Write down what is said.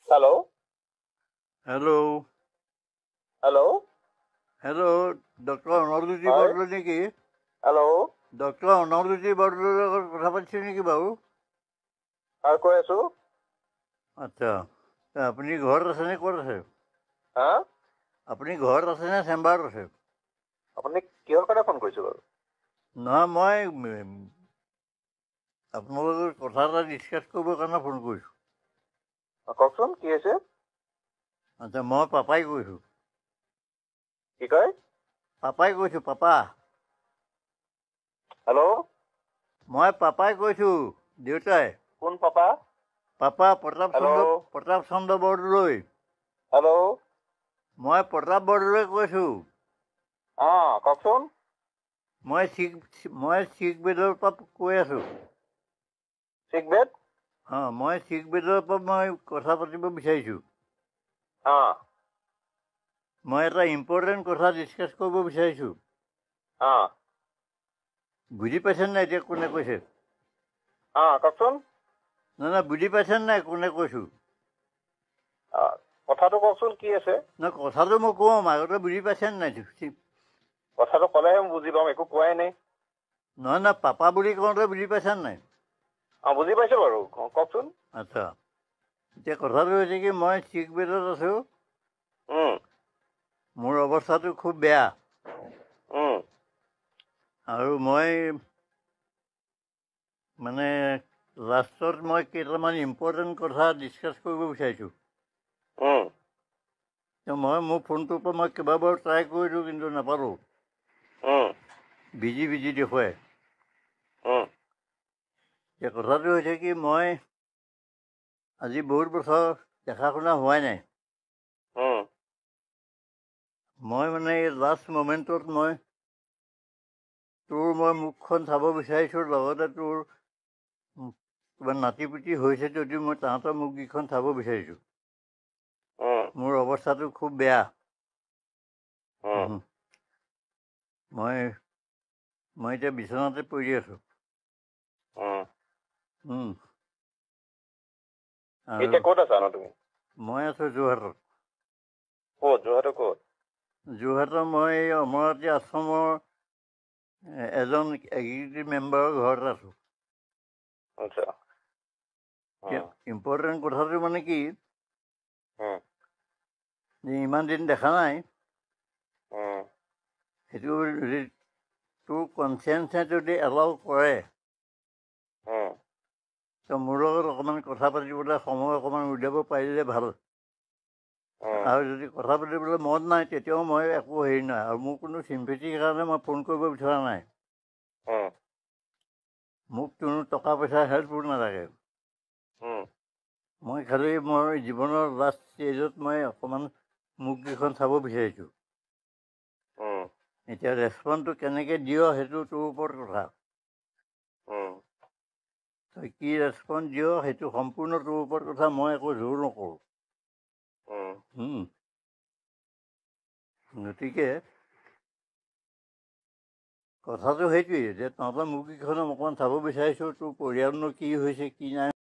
Hello? Hello. Hello? Hello. Dr. Onoluji Hi. Bordlo niki? Hello? Dr. Onoluji Bordlo কথা পাতিছে নেকি বাৰু? হয় কৈ আছো। আচ্ছা। আপুনি ঘৰত আছে নে ক'ত আছে? হা? আপুনি ঘৰত আছে নে চেম্বাৰত আছে? আপুনি কিহৰ কাৰণে ফোন কৰিছে বাৰু? নহয় মই আপোনালোকৰ কথা এটা ডিছকাছ কৰিবৰ কাৰণে ফোন কৰিছোঁ। কওকচোন কি হৈছে? আচ্ছা মই পাপাই কৈছোঁ। কি কয়? পাপাই কৈছোঁ পাপা। হেল্ল'? মই পাপাই কৈছোঁ দেউতাই। কোন papa? Papa Pratap Chandra Bordoloi. Hello'? মই প্ৰতাপ বৰদলৈ কৈছোঁ। কওকচোন। মই শিখ বেদৰ পৰা কৈ আছোঁ। শিখ বেদ? মই শিখ বেদৰ পৰা মই কথা পাতিব বিচাৰিছোঁ। মই এটা ইম্পৰ্টেণ্ট কথা ডিছকাছ কৰিব বিচাৰিছোঁ। বুজি পাইছেনে নাই এতিয়া কোনে কৈছে? কওকচোন। নহয় বুজি পাইছেনে নাই কোনে কৈছোঁ? কথাটো কওকচোন কি আছে? নহয় কথাটো মই কম আগতে বুজি পাইছেনে নাই? কথাটো ক'লেহে মই বুজি পাম, একো কোৱাই নাই। নহয় পাপা বুলি কওঁতে বুজি পাইছেনে নাই? বুজি পাইছো বাৰু, কওকচোন। আচ্ছা এতিয়া কথাটো হৈছে কি মই শিখ বেদত আছোঁ। মোৰ অৱস্থাটো খুব বেয়া আৰু মই মানে লাষ্টত মই কেইটামান ইম্পৰ্টেণ্ট কথা ডিছকাছ কৰিব বিচাৰিছোঁ। মই মোৰ ফোনটোৰ পৰা মই কেইবাবাৰো ট্ৰাই কৰিলোঁ কিন্তু নাপালোঁ। বিজি দেখুৱাই। এতিয়া কথাটো হৈছে কি মই আজি বহুত বছৰ দেখা শুনা হোৱাই নাই। মই মানে এই লাষ্ট মমেণ্টত মই মুখখন চাব বিচাৰিছোঁ, লগতে তোৰ কিবা নাতিপুতি হৈছে যদিও মই তাহাঁতৰ মুখকেইখন চাব বিচাৰিছোঁ। মোৰ অৱস্থাটো খুব বেয়া। মই এতিয়া বিচনাতে পৰি আছোঁ। এতিয়া ক'ত আছা ন তুমি? মই আছোঁ যোৰহাটত। ক'ত? যোৰহাটৰ ক'ত? যোৰহাটৰ মই এই অমৰাৱতী আশ্ৰমৰ এজন এক্সিকিউটিভ মেম্বাৰৰ ঘৰত আছোঁ। আচ্ছা। ইম্পৰ্টেণ্ট কথাটো মানে কি যে ইমান দিন দেখা নাই, সেইটো যদি তোৰ কনচিয়েঞ্চে যদি এলাউ কৰে তো মোৰ লগত অকণমান কথা পাতিবলৈ সময় অকণমান উলিয়াব পাৰিলে ভাল। আৰু যদি কথা পাতিবলৈ মন নাই তেতিয়াও মই একো হেৰি নাই, আৰু মোৰ কোনো চিম্পেথিৰ কাৰণে মই ফোন কৰিব বিচৰা নাই। মোক কোনো টকা পইচা হেল্পো নালাগে। মই খালি মোৰ জীৱনৰ লাষ্ট ষ্টেজত মই অকণমান মুখকেইখন চাব বিচাৰিছোঁ। এতিয়া ৰেচপণ্ডটো কেনেকৈ দিয় সেইটো তোৰ ওপৰত কথা। তই কি ৰেচপঞ্চ দিয় সেইটো সম্পূৰ্ণ তোৰ ওপৰত কথা, মই একো জোৰ নকৰোঁ। গতিকে কথাটো সেইটোৱেই যে তহঁতৰ মুখকেইখন অকণমান চাব বিচাৰিছোঁ, তোৰ পৰিয়ালনো কি হৈছে কি নাই।